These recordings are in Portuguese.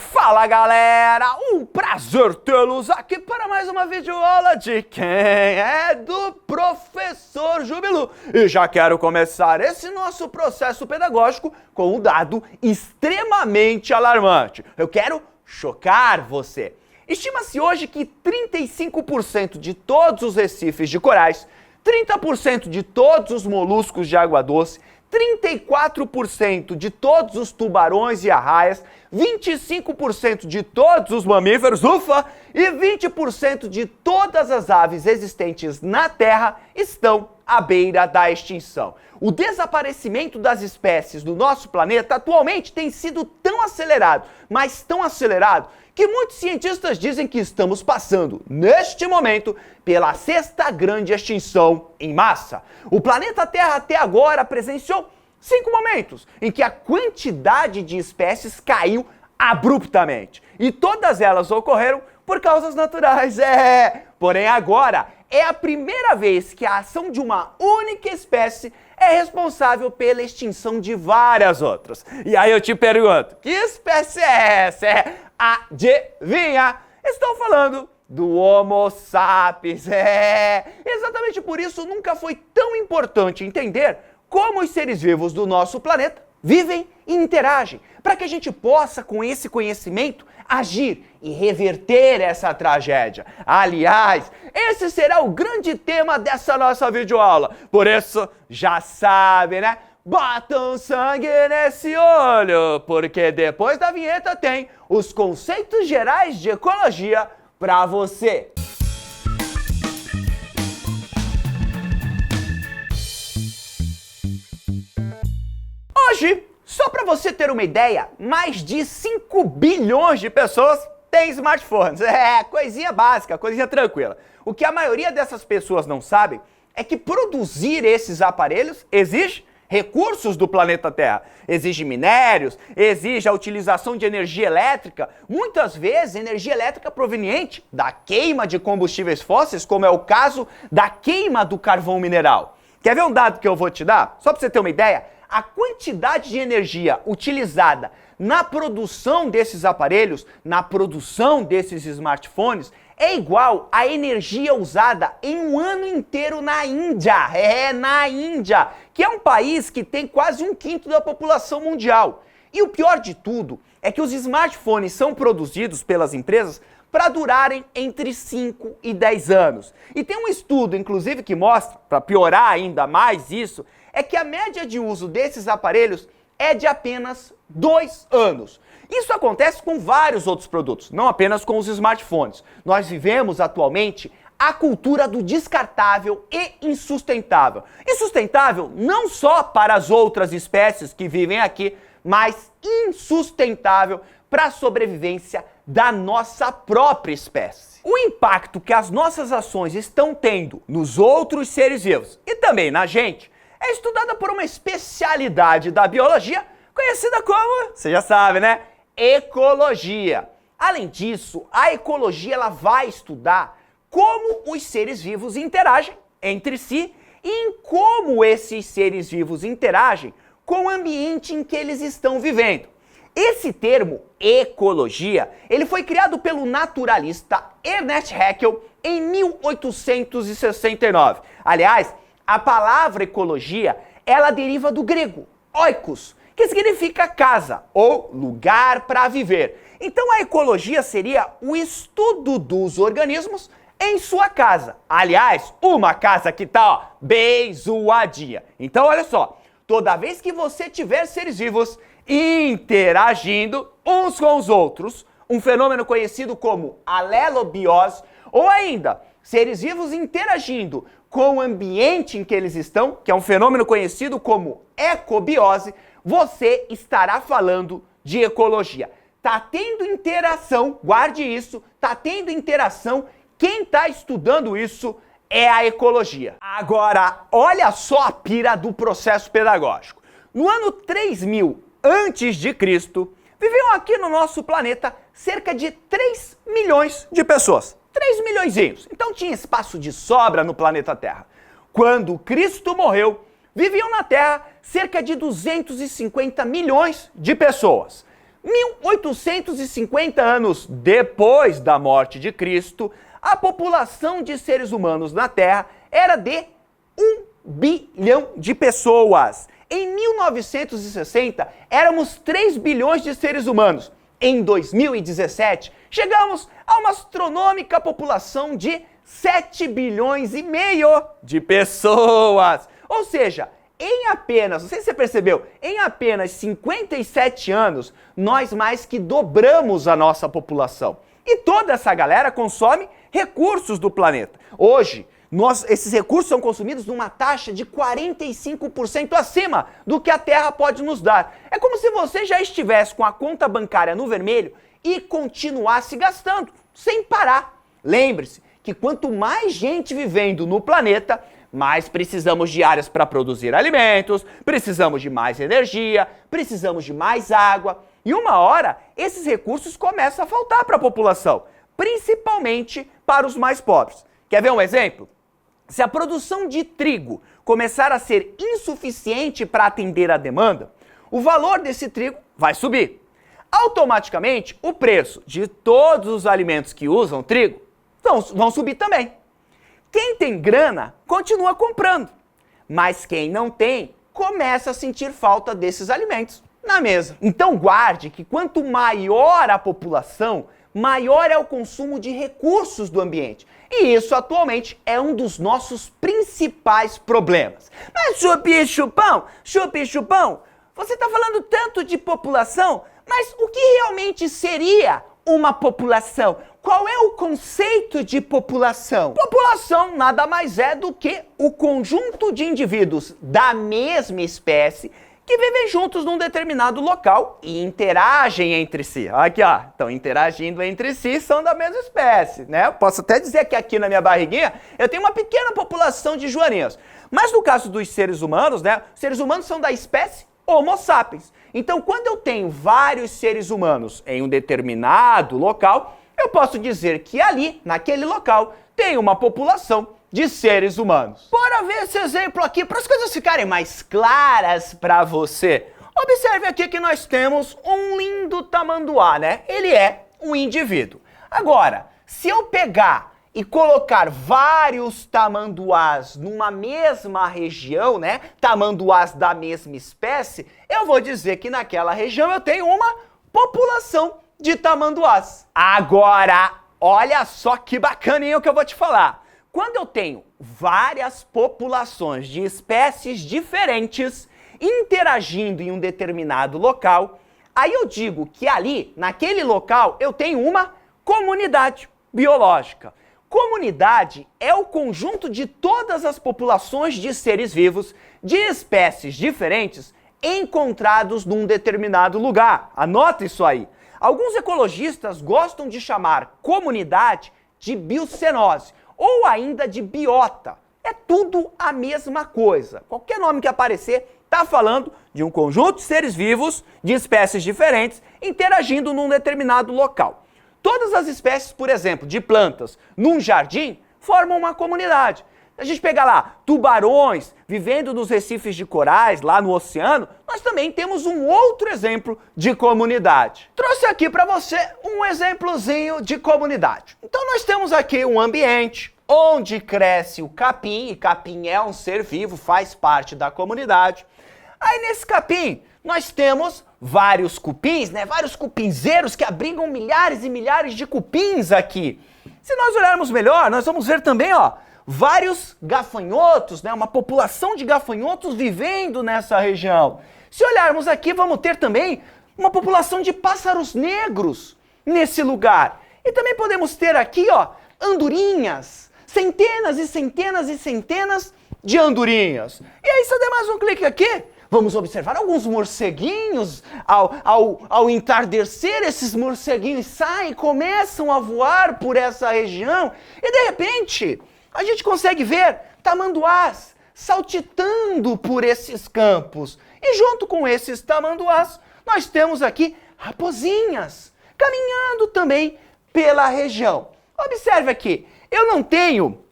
Fala galera, um prazer tê-los aqui para mais uma videoaula de quem é do Professor Jubilu. E já quero começar esse nosso processo pedagógico com um dado extremamente alarmante. Eu quero chocar você. Estima-se hoje que 35% de todos os recifes de corais, 30% de todos os moluscos de água doce, 34% de todos os tubarões e arraias, 25% de todos os mamíferos, ufa, e 20% de todas as aves existentes na Terra estão à beira da extinção. O desaparecimento das espécies do nosso planeta atualmente tem sido tão acelerado, mas tão acelerado, que muitos cientistas dizem que estamos passando, neste momento, pela sexta grande extinção em massa. O planeta Terra até agora presenciou 5 momentos em que a quantidade de espécies caiu abruptamente. E todas elas ocorreram por causas naturais, Porém agora é a primeira vez que a ação de uma única espécie é responsável pela extinção de várias outras. E aí eu te pergunto, que espécie é essa? Adivinha? Estou falando do Homo sapiens. Exatamente por isso nunca foi tão importante entender como os seres vivos do nosso planeta vivem e interagem, para que a gente possa, com esse conhecimento, agir e reverter essa tragédia. Aliás, esse será o grande tema dessa nossa videoaula. Por isso, já sabe, né? Bota um sangue nesse olho, porque depois da vinheta tem os conceitos gerais de ecologia para você. Hoje, só para você ter uma ideia, mais de 5 bilhões de pessoas têm smartphones. Coisinha básica, coisinha tranquila. O que a maioria dessas pessoas não sabem é que produzir esses aparelhos exige recursos do planeta Terra. Exige minérios, exige a utilização de energia elétrica, muitas vezes energia elétrica proveniente da queima de combustíveis fósseis, como é o caso da queima do carvão mineral. Quer ver um dado que eu vou te dar? Só para você ter uma ideia, a quantidade de energia utilizada na produção desses aparelhos, na produção desses smartphones, é igual à energia usada em um ano inteiro na Índia. Na Índia, que é um país que tem quase 1/5 da população mundial. E o pior de tudo é que os smartphones são produzidos pelas empresas para durarem entre 5 e 10 anos. E tem um estudo, inclusive, que mostra, para piorar ainda mais isso, é que a média de uso desses aparelhos é de apenas 2 anos. Isso acontece com vários outros produtos, não apenas com os smartphones. Nós vivemos atualmente a cultura do descartável e insustentável. Insustentável não só para as outras espécies que vivem aqui, mas insustentável para a sobrevivência da nossa própria espécie. O impacto que as nossas ações estão tendo nos outros seres vivos e também na gente é estudada por uma especialidade da biologia conhecida como, você já sabe, né? Ecologia. Além disso, a ecologia ela vai estudar como os seres vivos interagem entre si e em como esses seres vivos interagem com o ambiente em que eles estão vivendo. Esse termo, ecologia, ele foi criado pelo naturalista Ernest Haeckel em 1869. Aliás, a palavra ecologia, ela deriva do grego, oikos, que significa casa ou lugar para viver. Então a ecologia seria o estudo dos organismos em sua casa. Aliás, uma casa que tá, bem zoadinha. Então olha só, toda vez que você tiver seres vivos interagindo uns com os outros, um fenômeno conhecido como alelobiose, ou ainda seres vivos interagindo com o ambiente em que eles estão, que é um fenômeno conhecido como ecobiose, você estará falando de ecologia. Tá tendo interação, guarde isso, tá tendo interação, quem tá estudando isso é a ecologia. Agora, olha só a pira do processo pedagógico. No ano 3000 antes de Cristo, viviam aqui no nosso planeta cerca de 3 milhões de pessoas. 3 milhõezinhos. Então tinha espaço de sobra no planeta Terra. Quando Cristo morreu, viviam na Terra cerca de 250 milhões de pessoas. 1850 anos depois da morte de Cristo, a população de seres humanos na Terra era de 1 bilhão de pessoas. Em 1960, éramos 3 bilhões de seres humanos. Em 2017, chegamos a uma astronômica população de 7 bilhões e meio de pessoas. Ou seja, em apenas, não sei se você percebeu, em apenas 57 anos, nós mais que dobramos a nossa população. E toda essa galera consome recursos do planeta. Hoje, esses recursos são consumidos numa taxa de 45% acima do que a Terra pode nos dar. É como se você já estivesse com a conta bancária no vermelho e continuasse gastando, sem parar. Lembre-se que quanto mais gente vivendo no planeta, mais precisamos de áreas para produzir alimentos, precisamos de mais energia, precisamos de mais água. E uma hora, esses recursos começam a faltar para a população, principalmente para os mais pobres. Quer ver um exemplo? Se a produção de trigo começar a ser insuficiente para atender a demanda, o valor desse trigo vai subir. Automaticamente, o preço de todos os alimentos que usam trigo vão subir também. Quem tem grana continua comprando, mas quem não tem começa a sentir falta desses alimentos na mesa. Então guarde que quanto maior a população, maior é o consumo de recursos do ambiente. E isso atualmente é um dos nossos principais problemas. Mas Chupi-Chupão, você está falando tanto de população, mas o que realmente seria uma população? Qual é o conceito de população? População nada mais é do que o conjunto de indivíduos da mesma espécie que vivem juntos num determinado local e interagem entre si. Aqui, ó, estão interagindo entre si, são da mesma espécie, né? Eu posso até dizer que aqui na minha barriguinha eu tenho uma pequena população de joaninhas. Mas no caso dos seres humanos, né? Os seres humanos são da espécie Homo sapiens. Então, quando eu tenho vários seres humanos em um determinado local, eu posso dizer que ali, naquele local, tem uma população de seres humanos. Bora ver esse exemplo aqui para as coisas ficarem mais claras para você. Observe aqui que nós temos um lindo tamanduá, né? Ele é um indivíduo. Agora, se eu pegar e colocar vários tamanduás numa mesma região, né? Tamanduás da mesma espécie, eu vou dizer que naquela região eu tenho uma população de tamanduás. Agora, olha só que bacaninho o que eu vou te falar. Quando eu tenho várias populações de espécies diferentes interagindo em um determinado local, aí eu digo que ali, naquele local, eu tenho uma comunidade biológica. Comunidade é o conjunto de todas as populações de seres vivos de espécies diferentes encontrados num determinado lugar. Anota isso aí. Alguns ecologistas gostam de chamar comunidade de biocenose ou ainda de biota. É tudo a mesma coisa. Qualquer nome que aparecer está falando de um conjunto de seres vivos de espécies diferentes interagindo num determinado local. Todas as espécies, por exemplo, de plantas num jardim formam uma comunidade. Se a gente pegar lá tubarões vivendo nos recifes de corais, lá no oceano, nós também temos um outro exemplo de comunidade. Trouxe aqui para você um exemplozinho de comunidade. Então nós temos aqui um ambiente onde cresce o capim, e capim é um ser vivo, faz parte da comunidade. Aí nesse capim nós temos vários cupins, né? Vários cupinzeiros que abrigam milhares e milhares de cupins aqui. Se nós olharmos melhor, nós vamos ver também, ó, vários gafanhotos, né? Uma população de gafanhotos vivendo nessa região. Se olharmos aqui, vamos ter também uma população de pássaros negros nesse lugar. E também podemos ter aqui, ó, andorinhas, centenas e centenas e centenas de andorinhas. E aí, se eu der mais um clique aqui, vamos observar alguns morceguinhos. Ao entardecer, esses morceguinhos saem, começam a voar por essa região e, de repente, a gente consegue ver tamanduás saltitando por esses campos. E junto com esses tamanduás, nós temos aqui raposinhas caminhando também pela região. Observe aqui, eu não tenho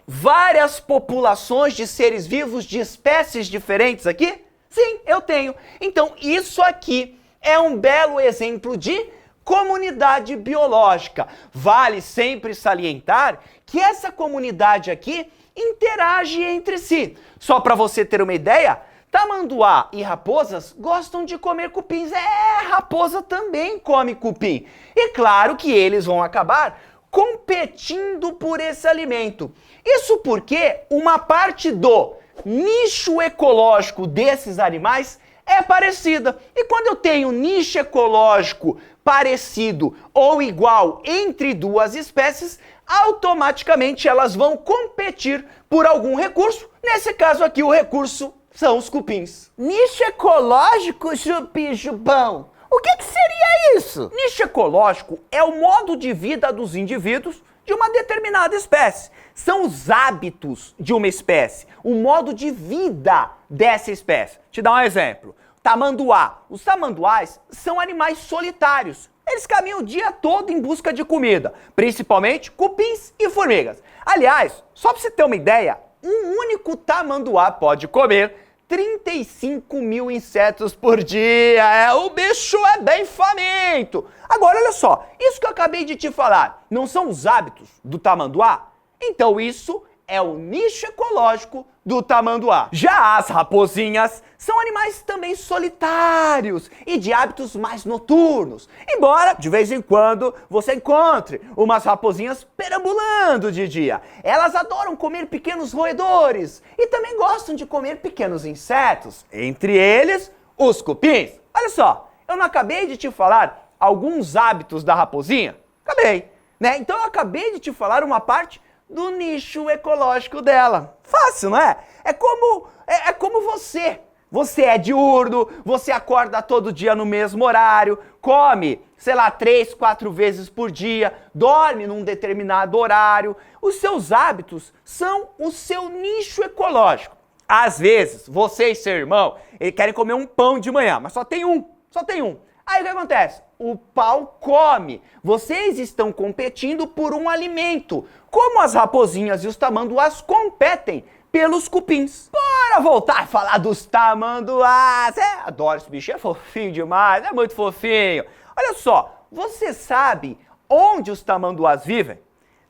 várias populações de seres vivos de espécies diferentes aqui? Sim, eu tenho. Então, isso aqui é um belo exemplo de comunidade biológica. Vale sempre salientar que essa comunidade aqui interage entre si. Só para você ter uma ideia, tamanduá e raposas gostam de comer cupins. Raposa também come cupim. E claro que eles vão acabar competindo por esse alimento. Isso porque uma parte do nicho ecológico desses animais é parecida. E quando eu tenho nicho ecológico parecido ou igual entre duas espécies, automaticamente elas vão competir por algum recurso. Nesse caso aqui, o recurso são os cupins. Nicho ecológico, Chupi-Chupão? O que seria isso? Nicho ecológico é o modo de vida dos indivíduos de uma determinada espécie. São os hábitos de uma espécie, o modo de vida dessa espécie. Te dar um exemplo. Tamanduá. Os tamanduás são animais solitários. Eles caminham o dia todo em busca de comida, principalmente cupins e formigas. Aliás, só para você ter uma ideia, um único tamanduá pode comer 35 mil insetos por dia. O bicho é bem faminto. Agora, olha só, isso que eu acabei de te falar, não são os hábitos do tamanduá? Então isso é o nicho ecológico do tamanduá. Já as raposinhas são animais também solitários e de hábitos mais noturnos. Embora, de vez em quando, você encontre umas raposinhas perambulando de dia. Elas adoram comer pequenos roedores e também gostam de comer pequenos insetos, entre eles os cupins. Olha só, eu não acabei de te falar alguns hábitos da raposinha? Acabei, né? Então eu acabei de te falar uma parte do nicho ecológico dela. Fácil, não é? É como você. Você é diurno, você acorda todo dia no mesmo horário, come, sei lá, 3, 4 vezes por dia, dorme num determinado horário. Os seus hábitos são o seu nicho ecológico. Às vezes, você e seu irmão, eles querem comer um pão de manhã, mas só tem um. Aí o que acontece? O pau come. Vocês estão competindo por um alimento. Como as raposinhas e os tamanduás competem pelos cupins. Bora voltar a falar dos tamanduás. Adoro esse bicho, é fofinho demais, é muito fofinho. Olha só, você sabe onde os tamanduás vivem?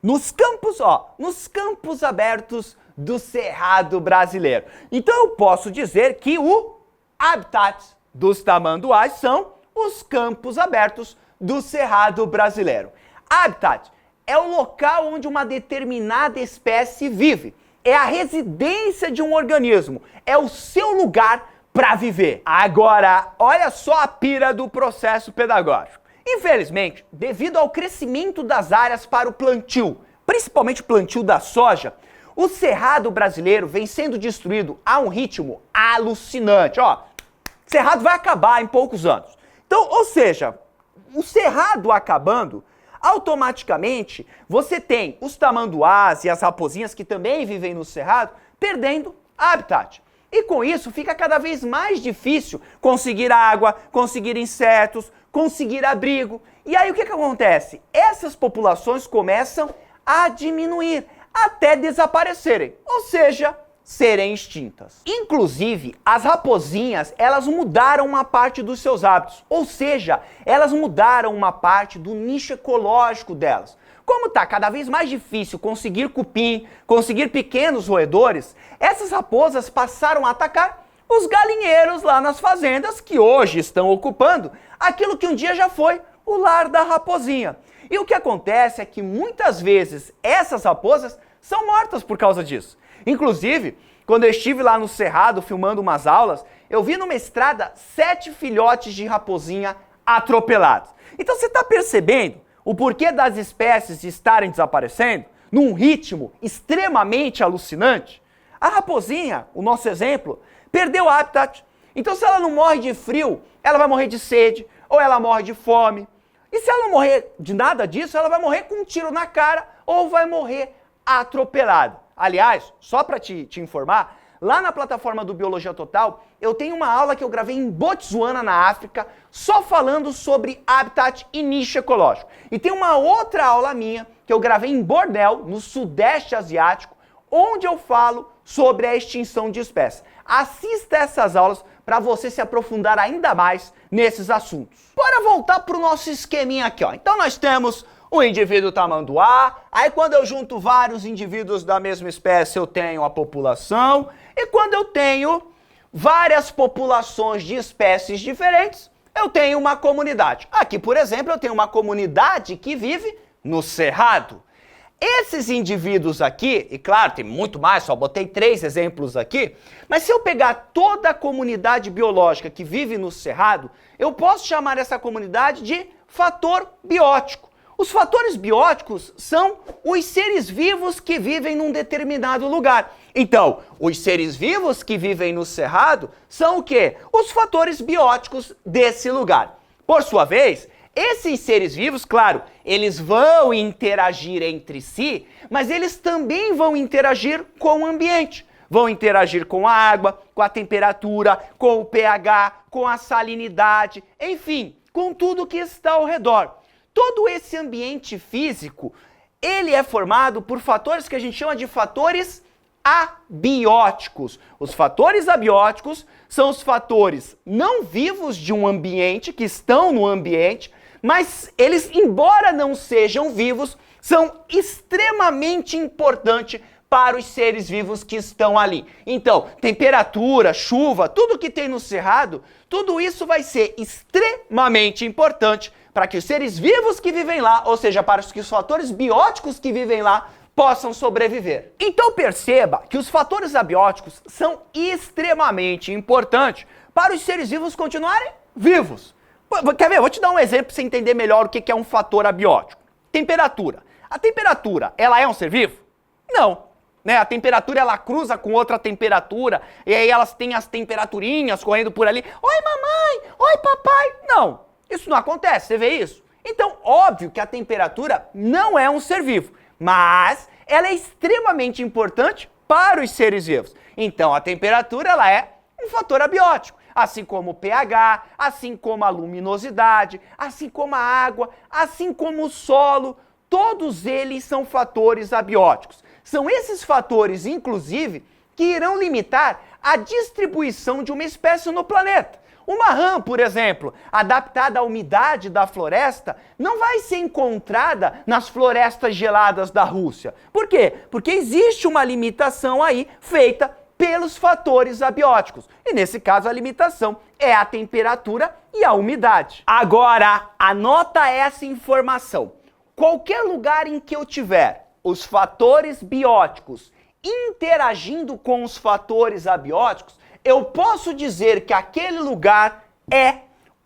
Nos campos abertos do Cerrado brasileiro. Então eu posso dizer que o habitat dos tamanduás são os campos abertos do Cerrado brasileiro. Habitat é o local onde uma determinada espécie vive. É a residência de um organismo. É o seu lugar para viver. Agora, olha só a pira do processo pedagógico. Infelizmente, devido ao crescimento das áreas para o plantio, principalmente o plantio da soja, o Cerrado brasileiro vem sendo destruído a um ritmo alucinante. O Cerrado vai acabar em poucos anos. Então, ou seja, o Cerrado acabando, automaticamente você tem os tamanduás e as raposinhas que também vivem no Cerrado perdendo habitat. E com isso fica cada vez mais difícil conseguir água, conseguir insetos, conseguir abrigo. E aí o que acontece? Essas populações começam a diminuir até desaparecerem, ou seja, serem extintas. Inclusive, as raposinhas, elas mudaram uma parte dos seus hábitos, ou seja, elas mudaram uma parte do nicho ecológico delas. Como está cada vez mais difícil conseguir cupim, conseguir pequenos roedores, essas raposas passaram a atacar os galinheiros lá nas fazendas que hoje estão ocupando aquilo que um dia já foi o lar da raposinha. E o que acontece é que muitas vezes essas raposas são mortas por causa disso. Inclusive, quando eu estive lá no Cerrado filmando umas aulas, eu vi numa estrada 7 filhotes de raposinha atropelados. Então você está percebendo o porquê das espécies estarem desaparecendo num ritmo extremamente alucinante? A raposinha, o nosso exemplo, perdeu o habitat. Então se ela não morre de frio, ela vai morrer de sede ou ela morre de fome. E se ela não morrer de nada disso, ela vai morrer com um tiro na cara ou vai morrer atropelada. Aliás, só para te informar, lá na plataforma do Biologia Total, eu tenho uma aula que eu gravei em Botsuana, na África, só falando sobre habitat e nicho ecológico. E tem uma outra aula minha que eu gravei em Bornéu, no Sudeste Asiático, onde eu falo sobre a extinção de espécies. Assista essas aulas para você se aprofundar ainda mais nesses assuntos. Bora voltar para o nosso esqueminha aqui, ó. Então nós temos o indivíduo tamanduá, aí quando eu junto vários indivíduos da mesma espécie eu tenho a população, e quando eu tenho várias populações de espécies diferentes, eu tenho uma comunidade. Aqui, por exemplo, eu tenho uma comunidade que vive no Cerrado. Esses indivíduos aqui, e claro, tem muito mais, só botei 3 exemplos aqui, mas se eu pegar toda a comunidade biológica que vive no Cerrado, eu posso chamar essa comunidade de fator biótico. Os fatores bióticos são os seres vivos que vivem num determinado lugar. Então, os seres vivos que vivem no Cerrado são o quê? Os fatores bióticos desse lugar. Por sua vez, esses seres vivos, claro, eles vão interagir entre si, mas eles também vão interagir com o ambiente. Vão interagir com a água, com a temperatura, com o pH, com a salinidade, enfim, com tudo que está ao redor. Todo esse ambiente físico, ele é formado por fatores que a gente chama de fatores abióticos. Os fatores abióticos são os fatores não vivos de um ambiente, que estão no ambiente, mas eles, embora não sejam vivos, são extremamente importantes para os seres vivos que estão ali. Então, temperatura, chuva, tudo que tem no Cerrado, tudo isso vai ser extremamente importante para que os seres vivos que vivem lá, ou seja, para que os fatores bióticos que vivem lá, possam sobreviver. Então perceba que os fatores abióticos são extremamente importantes para os seres vivos continuarem vivos. Quer ver? Eu vou te dar um exemplo para você entender melhor o que é um fator abiótico. Temperatura. A temperatura, ela é um ser vivo? Não. Né? A temperatura, ela cruza com outra temperatura, e aí elas têm as temperaturinhas correndo por ali. Oi, mamãe! Oi, papai! Não, isso não acontece, você vê isso? Então, óbvio que a temperatura não é um ser vivo, mas ela é extremamente importante para os seres vivos. Então, a temperatura, ela é um fator abiótico. Assim como o pH, assim como a luminosidade, assim como a água, assim como o solo, todos eles são fatores abióticos. São esses fatores, inclusive, que irão limitar a distribuição de uma espécie no planeta. Uma rã, por exemplo, adaptada à umidade da floresta, não vai ser encontrada nas florestas geladas da Rússia. Por quê? Porque existe uma limitação aí feita pelos fatores abióticos. E nesse caso a limitação é a temperatura e a umidade. Agora, anota essa informação. Qualquer lugar em que eu tiver os fatores bióticos interagindo com os fatores abióticos, eu posso dizer que aquele lugar é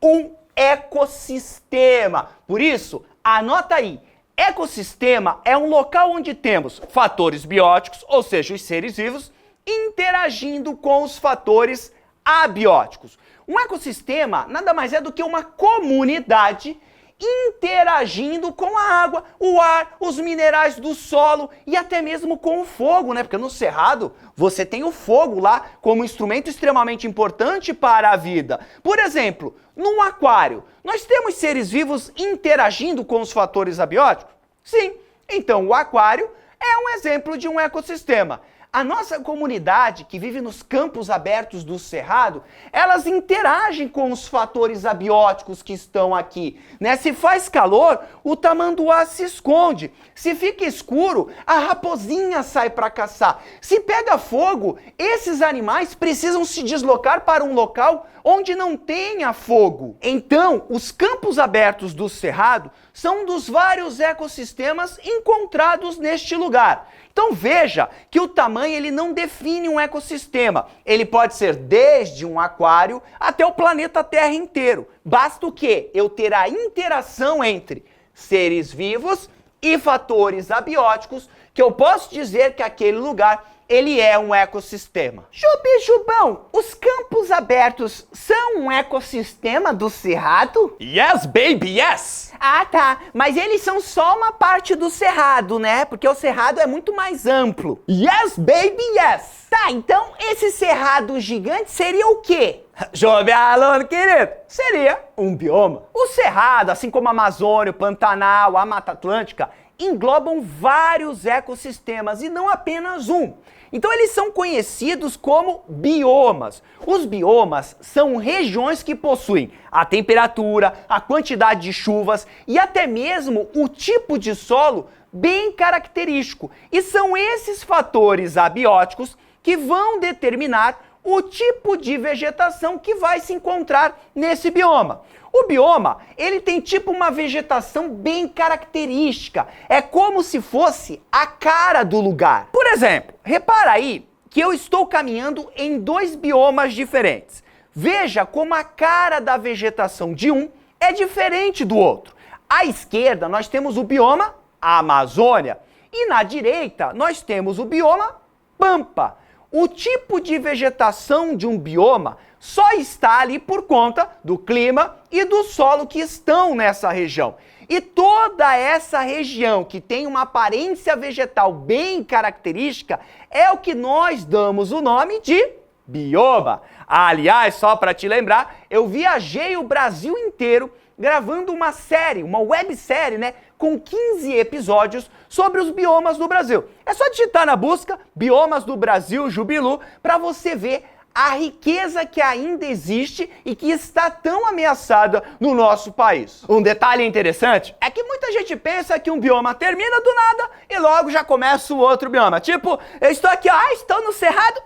um ecossistema. Por isso, anota aí. Ecossistema é um local onde temos fatores bióticos, ou seja, os seres vivos, interagindo com os fatores abióticos. Um ecossistema nada mais é do que uma comunidade interagindo com a água, o ar, os minerais do solo e até mesmo com o fogo, né? Porque no Cerrado você tem o fogo lá como instrumento extremamente importante para a vida. Por exemplo, num aquário, nós temos seres vivos interagindo com os fatores abióticos? Sim. Então o aquário é um exemplo de um ecossistema. A nossa comunidade, que vive nos campos abertos do Cerrado, elas interagem com os fatores abióticos que estão aqui, né? Se faz calor, o tamanduá se esconde. Se fica escuro, a raposinha sai para caçar. Se pega fogo, esses animais precisam se deslocar para um local onde não tenha fogo. Então, os campos abertos do Cerrado são um dos vários ecossistemas encontrados neste lugar. Então veja que o tamanho ele não define um ecossistema. Ele pode ser desde um aquário até o planeta Terra inteiro. Basta o quê? Eu ter a interação entre seres vivos e fatores abióticos, que eu posso dizer que aquele lugar ele é um ecossistema. Chupão, os campos abertos são um ecossistema do Cerrado? Yes, baby, yes! Ah, tá. Mas eles são só uma parte do Cerrado, né? Porque o Cerrado é muito mais amplo. Yes, baby, yes! Tá, então esse Cerrado gigante seria o quê? Jovem aluno querido, seria um bioma. O Cerrado, assim como a Amazônia, o Pantanal, a Mata Atlântica, englobam vários ecossistemas e não apenas um. Então eles são conhecidos como biomas. Os biomas são regiões que possuem a temperatura, a quantidade de chuvas e até mesmo o tipo de solo bem característico. E são esses fatores abióticos que vão determinar o tipo de vegetação que vai se encontrar nesse bioma. O bioma, ele tem tipo uma vegetação bem característica. É como se fosse a cara do lugar. Por exemplo, repara aí que eu estou caminhando em dois biomas diferentes. Veja como a cara da vegetação de um é diferente do outro. À esquerda, nós temos o bioma Amazônia e na direita, nós temos o bioma Pampa. O tipo de vegetação de um bioma só está ali por conta do clima e do solo que estão nessa região. E toda essa região que tem uma aparência vegetal bem característica é o que nós damos o nome de bioma. Aliás, só para te lembrar, eu viajei o Brasil inteiro gravando uma série, uma websérie, né, com 15 episódios sobre os biomas do Brasil. É só digitar na busca Biomas do Brasil Jubilu para você ver a riqueza que ainda existe e que está tão ameaçada no nosso país. Um detalhe interessante é que muita gente pensa que um bioma termina do nada e logo já começa o outro bioma. Tipo, eu estou aqui, estou no Cerrado,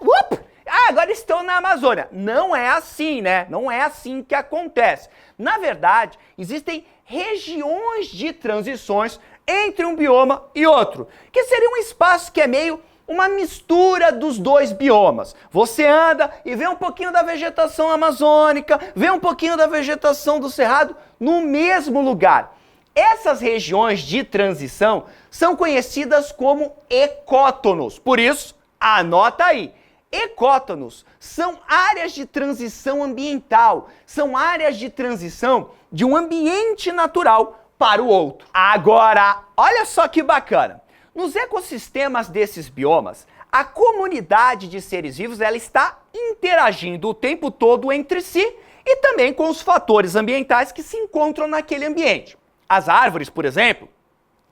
agora estou na Amazônia. Não é assim, né? Não é assim que acontece. Na verdade, existem regiões de transições entre um bioma e outro, que seria um espaço que é meio uma mistura dos dois biomas. Você anda e vê um pouquinho da vegetação amazônica, vê um pouquinho da vegetação do Cerrado no mesmo lugar. Essas regiões de transição são conhecidas como ecótonos. Por isso, anota aí. Ecótonos são áreas de transição ambiental, são áreas de transição de um ambiente natural para o outro. Agora, olha só que bacana. Nos ecossistemas desses biomas, a comunidade de seres vivos ela está interagindo o tempo todo entre si e também com os fatores ambientais que se encontram naquele ambiente. As árvores, por exemplo,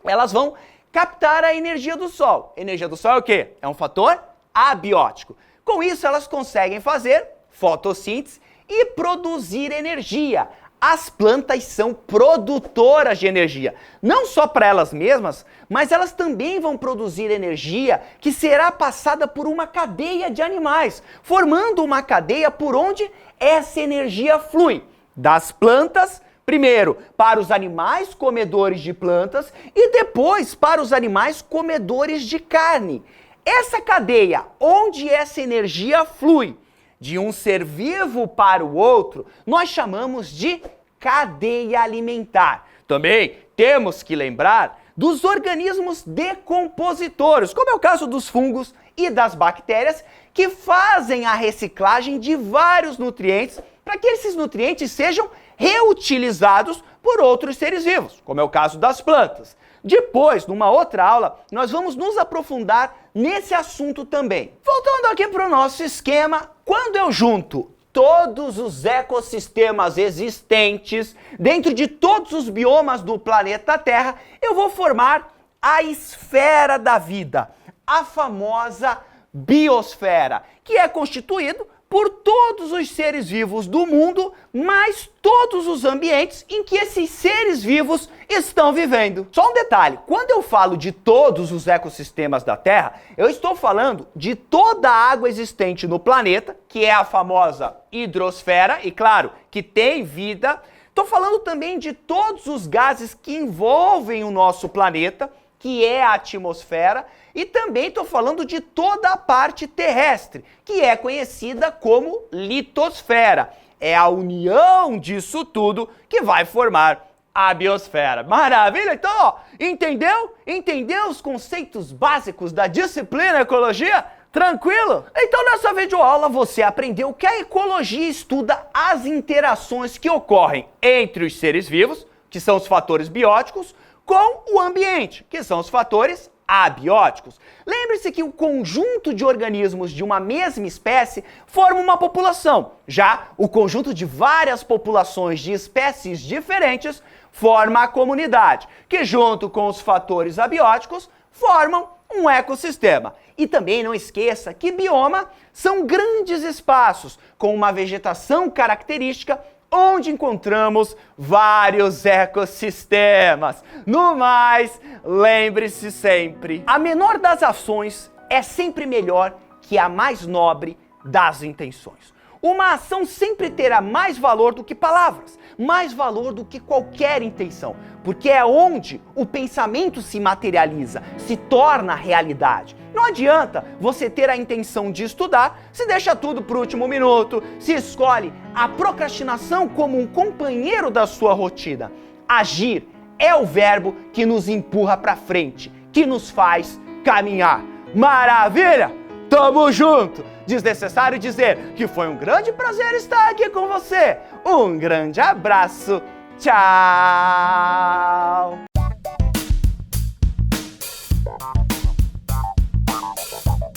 elas vão captar a energia do sol. Energia do sol é o quê? É um fator abiótico. Com isso, elas conseguem fazer fotossíntese e produzir energia. As plantas são produtoras de energia, não só para elas mesmas, mas elas também vão produzir energia que será passada por uma cadeia de animais, formando uma cadeia por onde essa energia flui. Das plantas, primeiro para os animais comedores de plantas e depois para os animais comedores de carne. Essa cadeia, onde essa energia flui de um ser vivo para o outro, nós chamamos de cadeia alimentar. Também temos que lembrar dos organismos decompositores, como é o caso dos fungos e das bactérias, que fazem a reciclagem de vários nutrientes para que esses nutrientes sejam reutilizados por outros seres vivos, como é o caso das plantas. Depois, numa outra aula, nós vamos nos aprofundar nesse assunto também. Voltando aqui para o nosso esquema, quando eu junto todos os ecossistemas existentes dentro de todos os biomas do planeta Terra, eu vou formar a esfera da vida, a famosa biosfera, que é constituído por todos os seres vivos do mundo, mais todos os ambientes em que esses seres vivos estão vivendo. Só um detalhe, quando eu falo de todos os ecossistemas da Terra, eu estou falando de toda a água existente no planeta, que é a famosa hidrosfera, e claro, que tem vida. Estou falando também de todos os gases que envolvem o nosso planeta, que é a atmosfera, e também estou falando de toda a parte terrestre, que é conhecida como litosfera. É a união disso tudo que vai formar a biosfera. Maravilha? Então, entendeu? Entendeu os conceitos básicos da disciplina ecologia? Tranquilo? Então, nessa videoaula você aprendeu que a ecologia estuda as interações que ocorrem entre os seres vivos, que são os fatores bióticos, com o ambiente, que são os fatores abióticos. Lembre-se que o conjunto de organismos de uma mesma espécie forma uma população. Já o conjunto de várias populações de espécies diferentes forma a comunidade, que junto com os fatores abióticos formam um ecossistema. E também não esqueça que bioma são grandes espaços com uma vegetação característica onde encontramos vários ecossistemas. No mais, lembre-se sempre, a menor das ações é sempre melhor que a mais nobre das intenções. Uma ação sempre terá mais valor do que palavras, mais valor do que qualquer intenção, porque é onde o pensamento se materializa, se torna realidade. Não adianta você ter a intenção de estudar, se deixa tudo para o último minuto, se escolhe a procrastinação como um companheiro da sua rotina. Agir é o verbo que nos empurra para frente, que nos faz caminhar. Maravilha? Tamo junto! Desnecessário dizer que foi um grande prazer estar aqui com você. Um grande abraço. Tchau!